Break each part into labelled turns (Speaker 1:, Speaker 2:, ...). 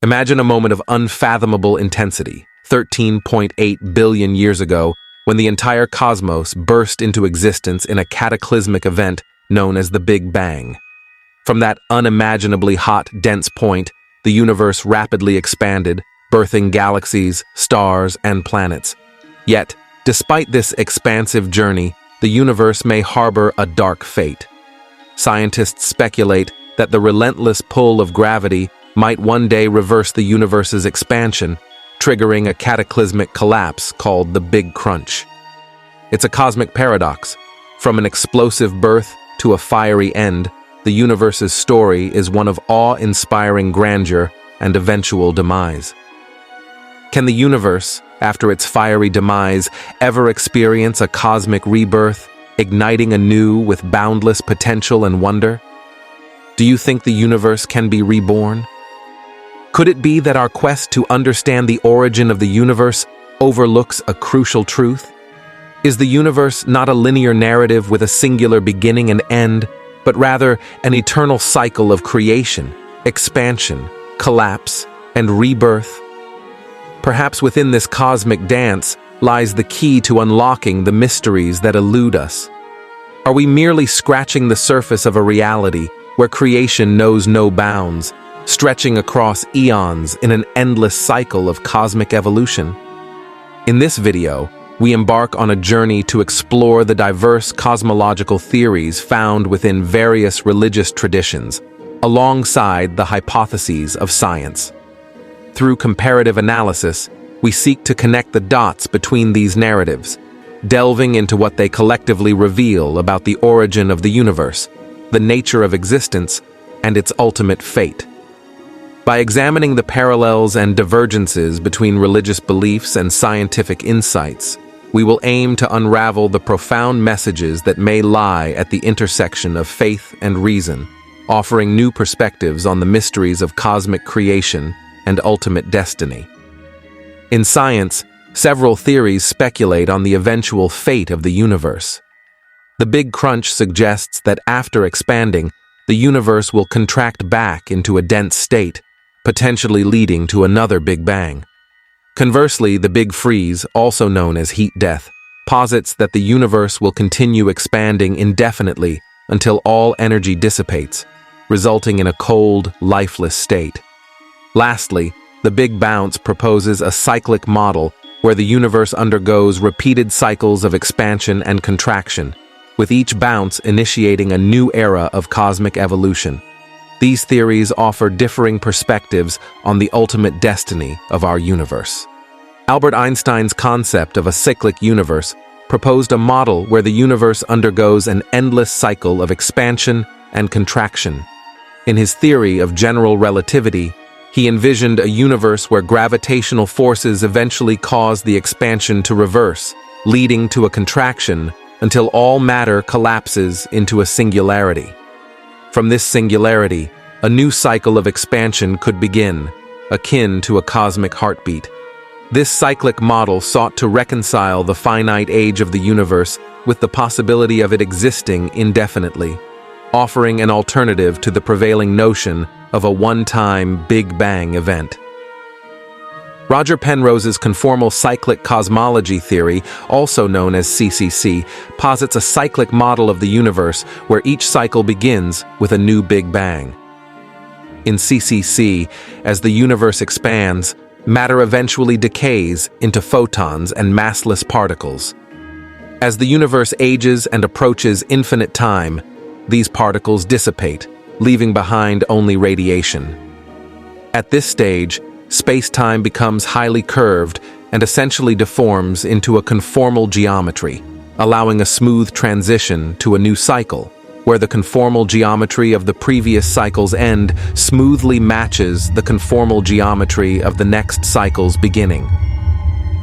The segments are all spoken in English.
Speaker 1: Imagine a moment of unfathomable intensity, 13.8 billion years ago, when the entire cosmos burst into existence in a cataclysmic event known as the Big Bang. From that unimaginably hot, dense point, the universe rapidly expanded, birthing galaxies, stars, and planets. Yet, despite this expansive journey, the universe may harbor a dark fate. Scientists speculate that the relentless pull of gravity might one day reverse the universe's expansion, triggering a cataclysmic collapse called the Big Crunch. It's a cosmic paradox. From an explosive birth to a fiery end, the universe's story is one of awe-inspiring grandeur and eventual demise. Can the universe, after its fiery demise, ever experience a cosmic rebirth, igniting anew with boundless potential and wonder? Do you think the universe can be reborn? Could it be that our quest to understand the origin of the universe overlooks a crucial truth? Is the universe not a linear narrative with a singular beginning and end, but rather an eternal cycle of creation, expansion, collapse, and rebirth? Perhaps within this cosmic dance lies the key to unlocking the mysteries that elude us. Are we merely scratching the surface of a reality where creation knows no bounds, stretching across eons in an endless cycle of cosmic evolution? In this video, we embark on a journey to explore the diverse cosmological theories found within various religious traditions, alongside the hypotheses of science. Through comparative analysis, we seek to connect the dots between these narratives, delving into what they collectively reveal about the origin of the universe, the nature of existence, and its ultimate fate. By examining the parallels and divergences between religious beliefs and scientific insights, we will aim to unravel the profound messages that may lie at the intersection of faith and reason, offering new perspectives on the mysteries of cosmic creation and ultimate destiny. In science, several theories speculate on the eventual fate of the universe. The Big Crunch suggests that after expanding, the universe will contract back into a dense state, potentially leading to another Big Bang. Conversely, the Big Freeze, also known as heat death, posits that the universe will continue expanding indefinitely until all energy dissipates, resulting in a cold, lifeless state. Lastly, the Big Bounce proposes a cyclic model where the universe undergoes repeated cycles of expansion and contraction, with each bounce initiating a new era of cosmic evolution. These theories offer differing perspectives on the ultimate destiny of our universe. Albert Einstein's concept of a cyclic universe proposed a model where the universe undergoes an endless cycle of expansion and contraction. In his theory of general relativity, he envisioned a universe where gravitational forces eventually cause the expansion to reverse, leading to a contraction until all matter collapses into a singularity. From this singularity, a new cycle of expansion could begin, akin to a cosmic heartbeat. This cyclic model sought to reconcile the finite age of the universe with the possibility of it existing indefinitely, offering an alternative to the prevailing notion of a one-time Big Bang event. Roger Penrose's conformal cyclic cosmology theory, also known as CCC, posits a cyclic model of the universe where each cycle begins with a new Big Bang. In CCC, as the universe expands, matter eventually decays into photons and massless particles. As the universe ages and approaches infinite time, these particles dissipate, leaving behind only radiation. At this stage, space-time becomes highly curved and essentially deforms into a conformal geometry, allowing a smooth transition to a new cycle, where the conformal geometry of the previous cycle's end smoothly matches the conformal geometry of the next cycle's beginning.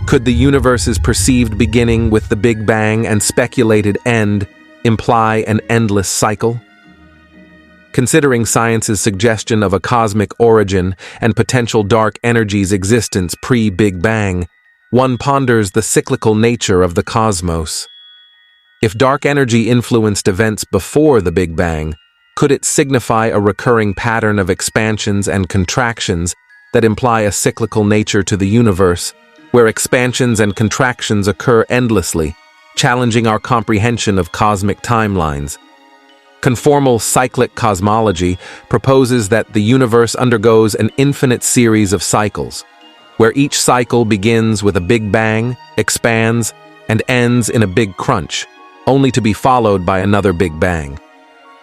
Speaker 1: Could the universe's perceived beginning with the Big Bang and speculated end imply an endless cycle? Considering science's suggestion of a cosmic origin and potential dark energy's existence pre-Big Bang, one ponders the cyclical nature of the cosmos. If dark energy influenced events before the Big Bang, could it signify a recurring pattern of expansions and contractions that imply a cyclical nature to the universe, where expansions and contractions occur endlessly, challenging our comprehension of cosmic timelines. Conformal cyclic cosmology proposes that the universe undergoes an infinite series of cycles, where each cycle begins with a big bang, expands, and ends in a big crunch, only to be followed by another big bang.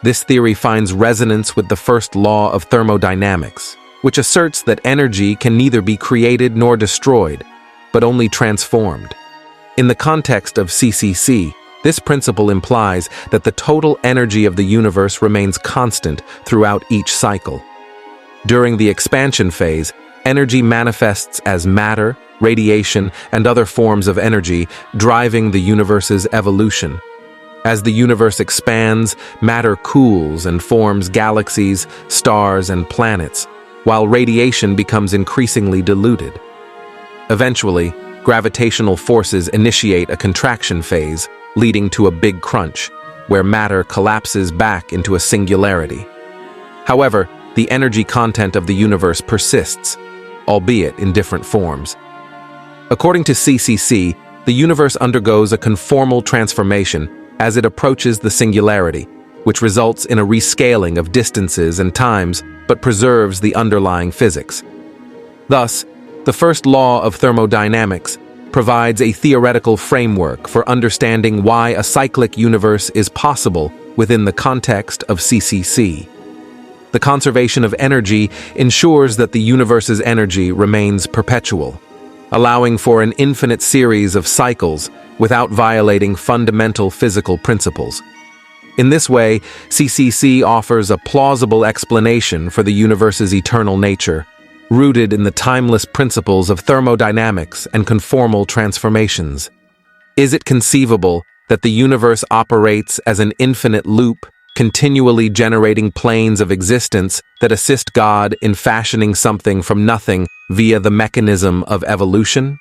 Speaker 1: This theory finds resonance with the first law of thermodynamics, which asserts that energy can neither be created nor destroyed, but only transformed. In the context of CCC, this principle implies that the total energy of the universe remains constant throughout each cycle. During the expansion phase, energy manifests as matter, radiation, and other forms of energy, driving the universe's evolution. As the universe expands, matter cools and forms galaxies, stars, and planets, while radiation becomes increasingly diluted. Eventually, gravitational forces initiate a contraction phase, leading to a big crunch, where matter collapses back into a singularity. However, the energy content of the universe persists, albeit in different forms. According to CCC, the universe undergoes a conformal transformation as it approaches the singularity, which results in a rescaling of distances and times but preserves the underlying physics. Thus, the first law of thermodynamics provides a theoretical framework for understanding why a cyclic universe is possible within the context of CCC. The conservation of energy ensures that the universe's energy remains perpetual, allowing for an infinite series of cycles without violating fundamental physical principles. In this way, CCC offers a plausible explanation for the universe's eternal nature, rooted in the timeless principles of thermodynamics and conformal transformations. Is it conceivable that the universe operates as an infinite loop, continually generating planes of existence that assist God in fashioning something from nothing via the mechanism of evolution?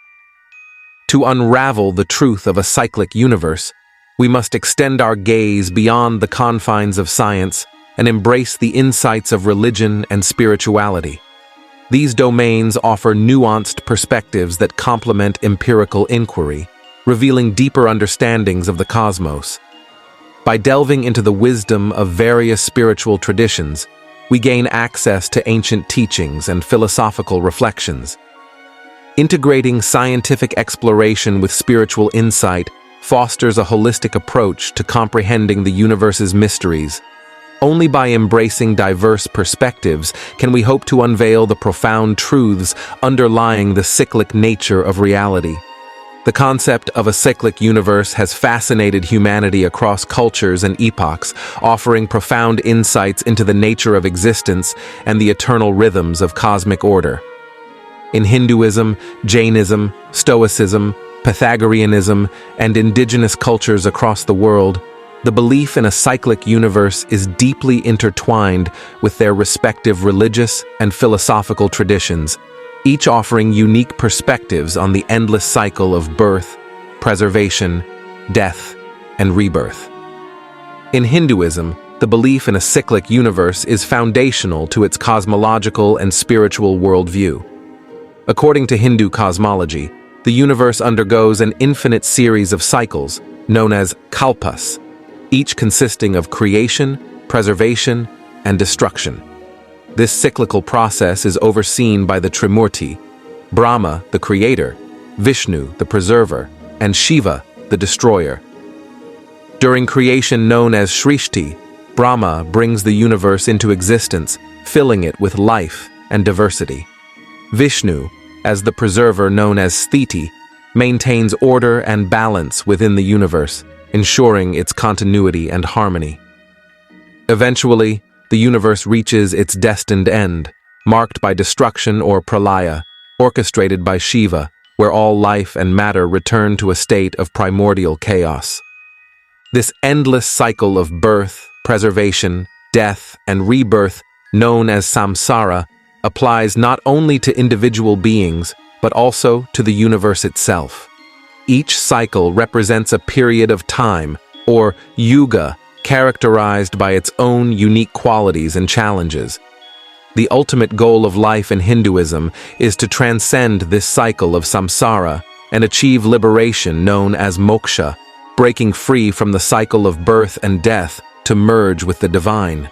Speaker 1: To unravel the truth of a cyclic universe, we must extend our gaze beyond the confines of science and embrace the insights of religion and spirituality. These domains offer nuanced perspectives that complement empirical inquiry, revealing deeper understandings of the cosmos. By delving into the wisdom of various spiritual traditions, we gain access to ancient teachings and philosophical reflections. Integrating scientific exploration with spiritual insight fosters a holistic approach to comprehending the universe's mysteries. Only by embracing diverse perspectives can we hope to unveil the profound truths underlying the cyclic nature of reality. The concept of a cyclic universe has fascinated humanity across cultures and epochs, offering profound insights into the nature of existence and the eternal rhythms of cosmic order. In Hinduism, Jainism, Stoicism, Pythagoreanism, and indigenous cultures across the world, the belief in a cyclic universe is deeply intertwined with their respective religious and philosophical traditions, each offering unique perspectives on the endless cycle of birth, preservation, death, and rebirth. In Hinduism, the belief in a cyclic universe is foundational to its cosmological and spiritual worldview. According to Hindu cosmology, the universe undergoes an infinite series of cycles, known as kalpas, each consisting of creation, preservation, and destruction. This cyclical process is overseen by the Trimurti, Brahma, the creator, Vishnu, the preserver, and Shiva, the destroyer. During creation known as Srishti, Brahma brings the universe into existence, filling it with life and diversity. Vishnu, as the preserver known as Sthiti, maintains order and balance within the universe, ensuring its continuity and harmony. Eventually, the universe reaches its destined end, marked by destruction or pralaya, orchestrated by Shiva, where all life and matter return to a state of primordial chaos. This endless cycle of birth, preservation, death, and rebirth, known as samsara, applies not only to individual beings, but also to the universe itself. Each cycle represents a period of time, or yuga, characterized by its own unique qualities and challenges. The ultimate goal of life in Hinduism is to transcend this cycle of samsara and achieve liberation known as moksha, breaking free from the cycle of birth and death to merge with the divine.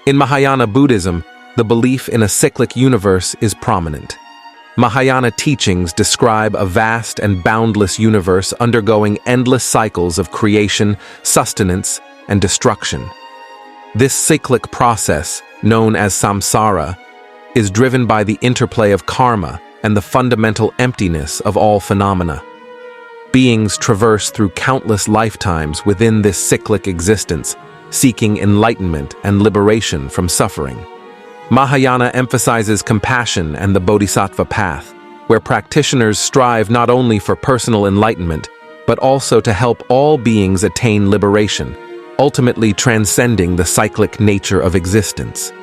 Speaker 1: In Mahayana Buddhism, the belief in a cyclic universe is prominent. Mahayana teachings describe a vast and boundless universe undergoing endless cycles of creation, sustenance, and destruction. This cyclic process, known as samsara, is driven by the interplay of karma and the fundamental emptiness of all phenomena. Beings traverse through countless lifetimes within this cyclic existence, seeking enlightenment and liberation from suffering. Mahayana emphasizes compassion and the bodhisattva path, where practitioners strive not only for personal enlightenment, but also to help all beings attain liberation, ultimately transcending the cyclic nature of existence.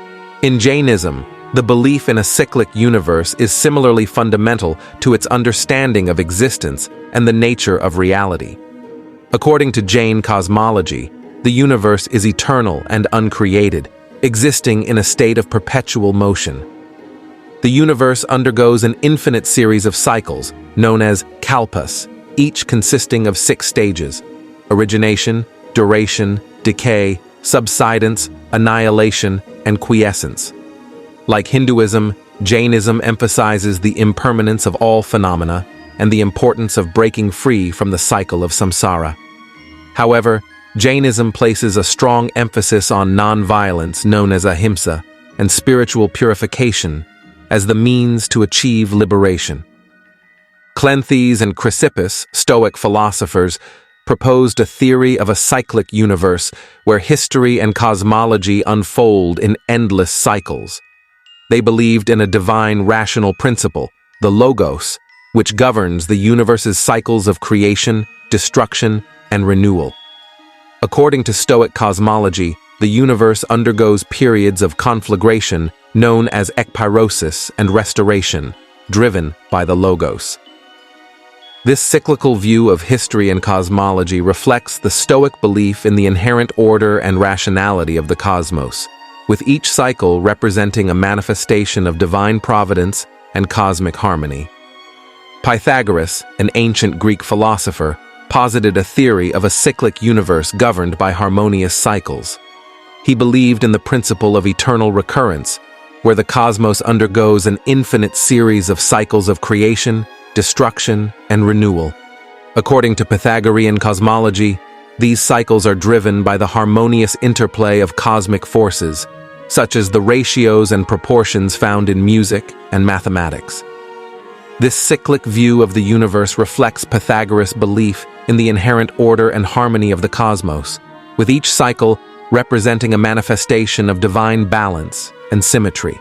Speaker 1: In Jainism, the belief in a cyclic universe is similarly fundamental to its understanding of existence and the nature of reality. According to Jain cosmology, the universe is eternal and uncreated, existing in a state of perpetual motion. The universe undergoes an infinite series of cycles, known as kalpas, each consisting of 6 stages: origination, duration, decay, subsidence, annihilation, and quiescence. Like Hinduism, Jainism emphasizes the impermanence of all phenomena and the importance of breaking free from the cycle of samsara. However, Jainism places a strong emphasis on non-violence known as ahimsa and spiritual purification as the means to achieve liberation. Cleanthes and Chrysippus, Stoic philosophers, proposed a theory of a cyclic universe where history and cosmology unfold in endless cycles. They believed in a divine rational principle, the logos, which governs the universe's cycles of creation, destruction, and renewal. According to Stoic cosmology, the universe undergoes periods of conflagration known as ekpyrosis and restoration, driven by the logos. This cyclical view of history and cosmology reflects the Stoic belief in the inherent order and rationality of the cosmos, with each cycle representing a manifestation of divine providence and cosmic harmony. Pythagoras, an ancient Greek philosopher, posited a theory of a cyclic universe governed by harmonious cycles. He believed in the principle of eternal recurrence, where the cosmos undergoes an infinite series of cycles of creation, destruction, and renewal. According to Pythagorean cosmology, these cycles are driven by the harmonious interplay of cosmic forces, such as the ratios and proportions found in music and mathematics. This cyclic view of the universe reflects Pythagoras' belief in the inherent order and harmony of the cosmos, with each cycle representing a manifestation of divine balance and symmetry.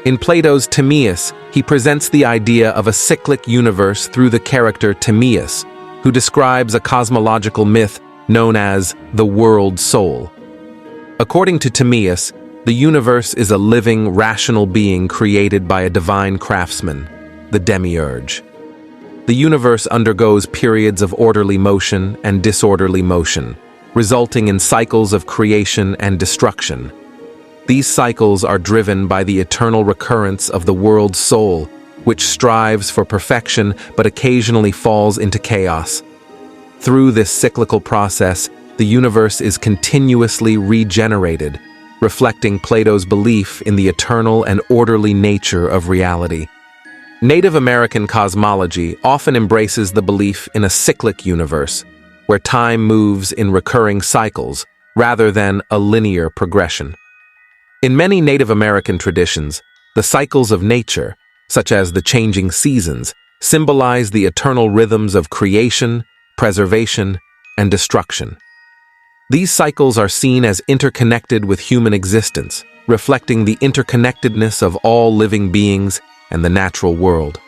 Speaker 1: In Plato's Timaeus, he presents the idea of a cyclic universe through the character Timaeus, who describes a cosmological myth known as the world soul. According to Timaeus, the universe is a living, rational being created by a divine craftsman, the demiurge. The universe undergoes periods of orderly motion and disorderly motion, resulting in cycles of creation and destruction. These cycles are driven by the eternal recurrence of the world soul, which strives for perfection but occasionally falls into chaos. Through this cyclical process, the universe is continuously regenerated, reflecting Plato's belief in the eternal and orderly nature of reality. Native American cosmology often embraces the belief in a cyclic universe, where time moves in recurring cycles rather than a linear progression. In many Native American traditions, the cycles of nature, such as the changing seasons, symbolize the eternal rhythms of creation, preservation, and destruction. These cycles are seen as interconnected with human existence, reflecting the interconnectedness of all living beings and the natural world.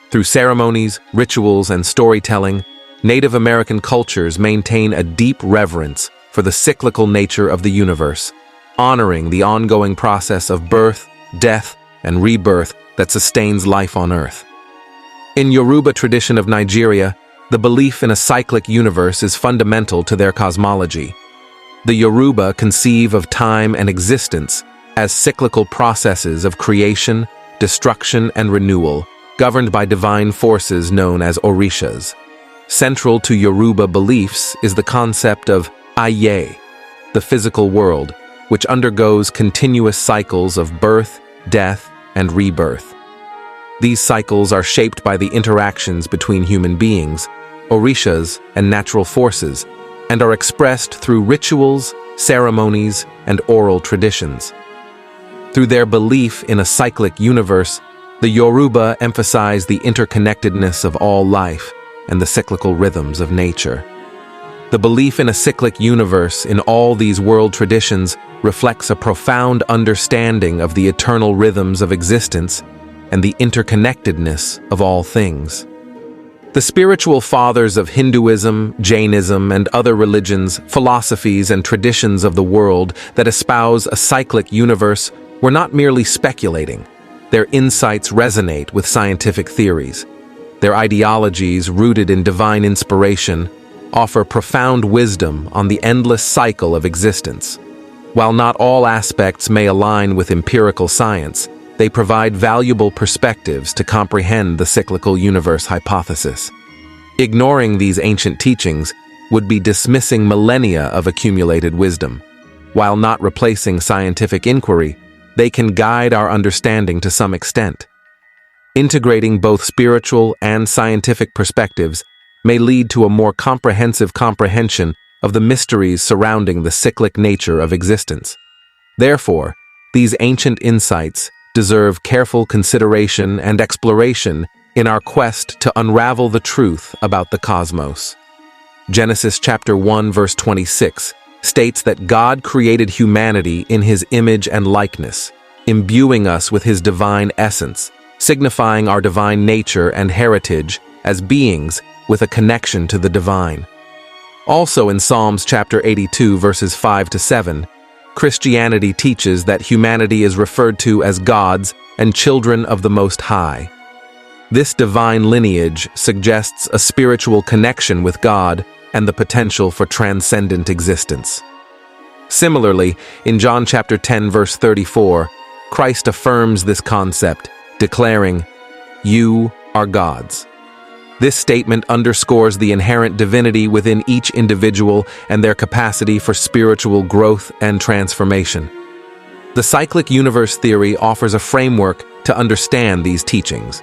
Speaker 1: Through ceremonies, rituals, and storytelling, Native American cultures maintain a deep reverence for the cyclical nature of the universe, honoring the ongoing process of birth, death, and rebirth that sustains life on Earth. In Yoruba tradition of Nigeria, the belief in a cyclic universe is fundamental to their cosmology. The Yoruba conceive of time and existence as cyclical processes of creation, destruction, and renewal, governed by divine forces known as orishas. Central to Yoruba beliefs is the concept of Aye, the physical world, which undergoes continuous cycles of birth, death, and rebirth. These cycles are shaped by the interactions between human beings, orishas, and natural forces, and are expressed through rituals, ceremonies, and oral traditions. Through their belief in a cyclic universe, the Yoruba emphasize the interconnectedness of all life and the cyclical rhythms of nature. The belief in a cyclic universe in all these world traditions reflects a profound understanding of the eternal rhythms of existence and the interconnectedness of all things. The spiritual fathers of Hinduism, Jainism, and other religions, philosophies, and traditions of the world that espouse a cyclic universe were not merely speculating. Their insights resonate with scientific theories. Their ideologies, rooted in divine inspiration, offer profound wisdom on the endless cycle of existence. While not all aspects may align with empirical science, they provide valuable perspectives to comprehend the cyclical universe hypothesis. Ignoring these ancient teachings would be dismissing millennia of accumulated wisdom. While not replacing scientific inquiry, they can guide our understanding to some extent. Integrating both spiritual and scientific perspectives may lead to a more comprehensive comprehension of the mysteries surrounding the cyclic nature of existence. Therefore, these ancient insights deserve careful consideration and exploration in our quest to unravel the truth about the cosmos. Genesis chapter 1 verse 26 states that God created humanity in his image and likeness, imbuing us with his divine essence, signifying our divine nature and heritage as beings with a connection to the divine. Also in Psalms chapter 82 verses 5 to 7, Christianity teaches that humanity is referred to as gods and children of the Most High. This divine lineage suggests a spiritual connection with God and the potential for transcendent existence. Similarly, in John chapter 10 verse 34, Christ affirms this concept, declaring, "You are gods." This statement underscores the inherent divinity within each individual and their capacity for spiritual growth and transformation. The cyclic universe theory offers a framework to understand these teachings.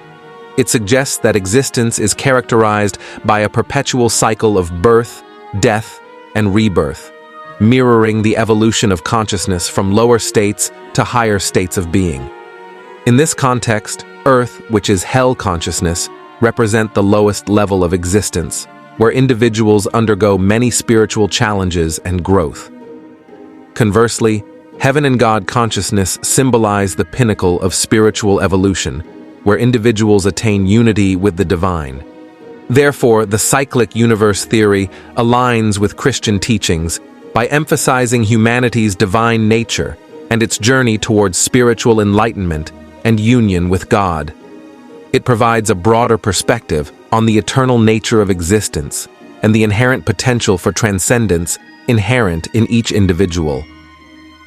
Speaker 1: It suggests that existence is characterized by a perpetual cycle of birth, death, and rebirth, mirroring the evolution of consciousness from lower states to higher states of being. In this context, Earth, which is hell consciousness, represent the lowest level of existence, where individuals undergo many spiritual challenges and growth. Conversely, heaven and God consciousness symbolize the pinnacle of spiritual evolution, where individuals attain unity with the divine. Therefore, the cyclic universe theory aligns with Christian teachings by emphasizing humanity's divine nature and its journey towards spiritual enlightenment and union with God. It provides a broader perspective on the eternal nature of existence and the inherent potential for transcendence inherent in each individual.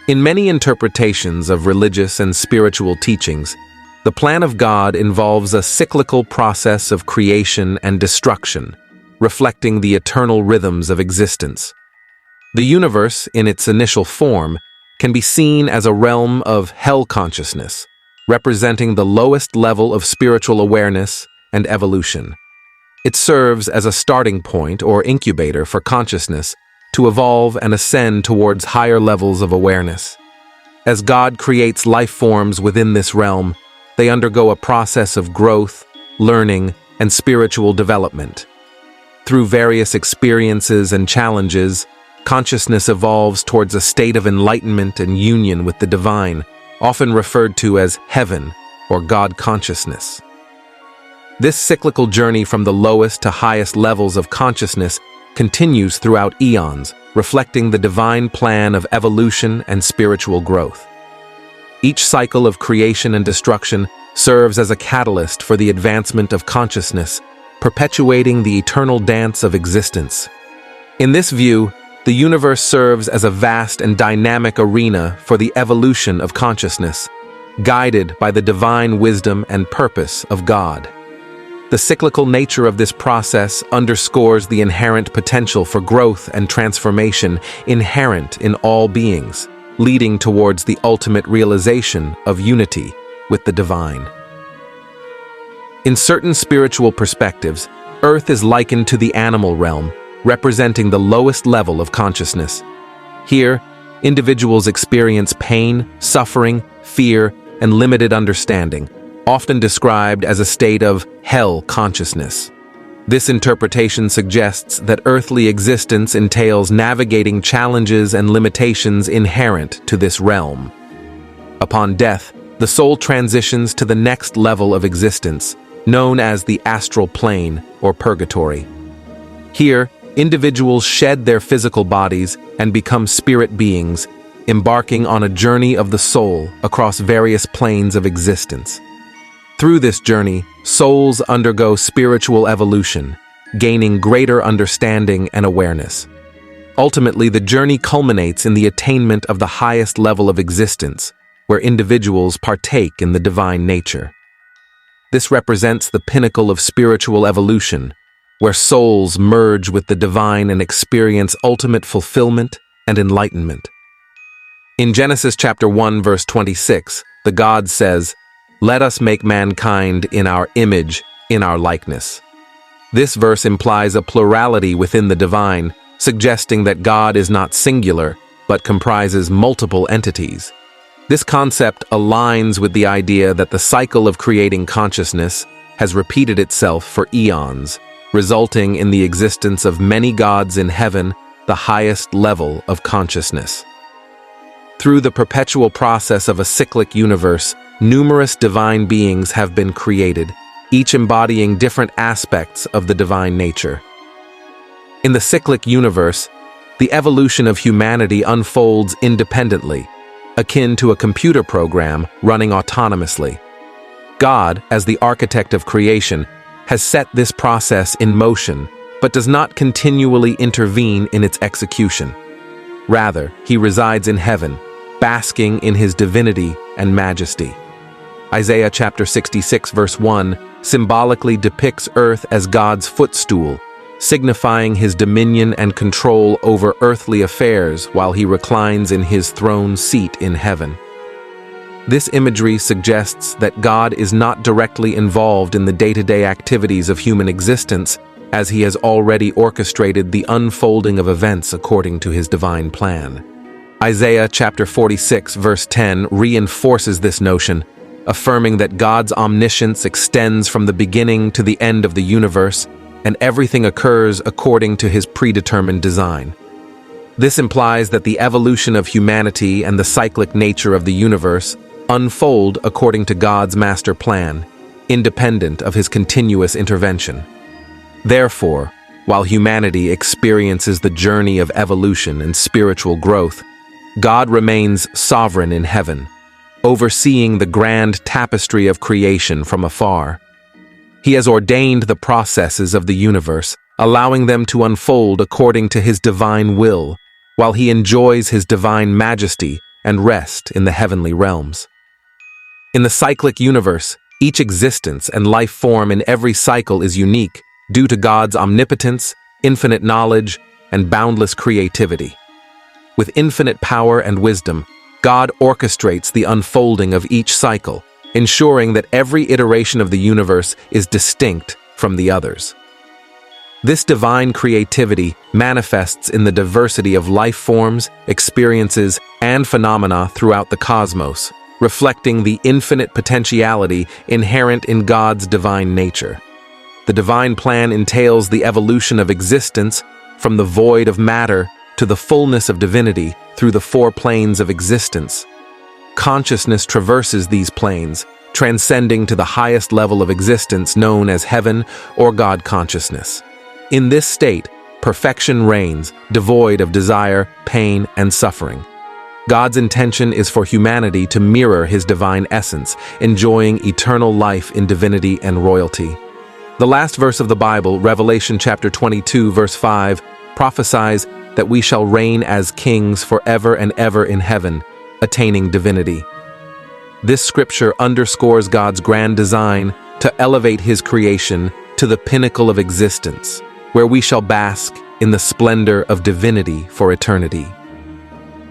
Speaker 1: In many interpretations of religious and spiritual teachings, the plan of God involves a cyclical process of creation and destruction, reflecting the eternal rhythms of existence. The universe, in its initial form, can be seen as a realm of hell consciousness, representing the lowest level of spiritual awareness and evolution. It serves as a starting point or incubator for consciousness to evolve and ascend towards higher levels of awareness. As God creates life forms within this realm, they undergo a process of growth, learning, and spiritual development. Through various experiences and challenges, consciousness evolves towards a state of enlightenment and union with the divine, often referred to as heaven or God consciousness. This cyclical journey from the lowest to highest levels of consciousness continues throughout eons, reflecting the divine plan of evolution and spiritual growth. Each cycle of creation and destruction serves as a catalyst for the advancement of consciousness, perpetuating the eternal dance of existence. In this view, The universe serves as a vast and dynamic arena for the evolution of consciousness, guided by the divine wisdom and purpose of God. The cyclical nature of this process underscores the inherent potential for growth and transformation inherent in all beings, leading towards the ultimate realization of unity with the divine. In certain spiritual perspectives, Earth is likened to the animal realm, representing the lowest level of consciousness. Here, individuals experience pain, suffering, fear, and limited understanding, often described as a state of hell consciousness. This interpretation suggests that earthly existence entails navigating challenges and limitations inherent to this realm. Upon death, the soul transitions to the next level of existence, known as the astral plane or purgatory. Here, individuals shed their physical bodies and become spirit beings, embarking on a journey of the soul across various planes of existence. Through this journey, souls undergo spiritual evolution, gaining greater understanding and awareness. Ultimately, the journey culminates in the attainment of the highest level of existence, where individuals partake in the divine nature. This represents the pinnacle of spiritual evolution, where souls merge with the divine and experience ultimate fulfillment and enlightenment. In Genesis chapter 1, verse 26, the God says, "Let us make mankind in our image, in our likeness." This verse implies a plurality within the divine, suggesting that God is not singular, but comprises multiple entities. This concept aligns with the idea that the cycle of creating consciousness has repeated itself for eons, resulting in the existence of many gods in heaven, the highest level of consciousness. Through the perpetual process of a cyclic universe, numerous divine beings have been created, each embodying different aspects of the divine nature. In the cyclic universe, the evolution of humanity unfolds independently, akin to a computer program running autonomously. God, as the architect of creation, has set this process in motion, but does not continually intervene in its execution. Rather, he resides in heaven, basking in his divinity and majesty. Isaiah chapter 66 verse 1 symbolically depicts earth as God's footstool, signifying his dominion and control over earthly affairs while he reclines in his throne seat in heaven. This imagery suggests that God is not directly involved in the day-to-day activities of human existence, as he has already orchestrated the unfolding of events according to his divine plan. Isaiah chapter 46 verse 10 reinforces this notion, affirming that God's omniscience extends from the beginning to the end of the universe, and everything occurs according to his predetermined design. This implies that the evolution of humanity and the cyclic nature of the universe unfold according to God's master plan, independent of his continuous intervention. Therefore, while humanity experiences the journey of evolution and spiritual growth, God remains sovereign in heaven, overseeing the grand tapestry of creation from afar. He has ordained the processes of the universe, allowing them to unfold according to his divine will, while he enjoys his divine majesty and rest in the heavenly realms. In the cyclic universe, each existence and life form in every cycle is unique due to God's omnipotence, infinite knowledge, and boundless creativity. With infinite power and wisdom, God orchestrates the unfolding of each cycle, ensuring that every iteration of the universe is distinct from the others. This divine creativity manifests in the diversity of life forms, experiences, and phenomena throughout the cosmos, reflecting the infinite potentiality inherent in God's divine nature. The divine plan entails the evolution of existence from the void of matter to the fullness of divinity through the four planes of existence. Consciousness traverses these planes, transcending to the highest level of existence known as heaven or God consciousness. In this state, perfection reigns, devoid of desire, pain, and suffering. God's intention is for humanity to mirror his divine essence, enjoying eternal life in divinity and royalty. The last verse of the Bible, Revelation chapter 22, verse 5, prophesies that we shall reign as kings forever and ever in heaven, attaining divinity. This scripture underscores God's grand design to elevate His creation to the pinnacle of existence, where we shall bask in the splendor of divinity for eternity.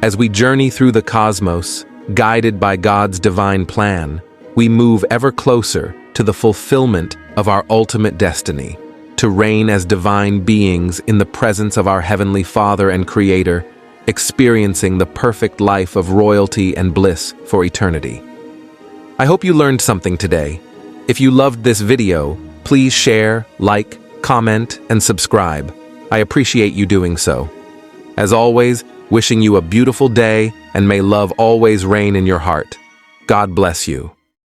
Speaker 1: As we journey through the cosmos, guided by God's divine plan, we move ever closer to the fulfillment of our ultimate destiny, to reign as divine beings in the presence of our Heavenly Father and Creator, experiencing the perfect life of royalty and bliss for eternity. I hope you learned something today. If you loved this video, please share, like, comment, and subscribe. I appreciate you doing so. As always, wishing you a beautiful day, and may love always reign in your heart. God bless you.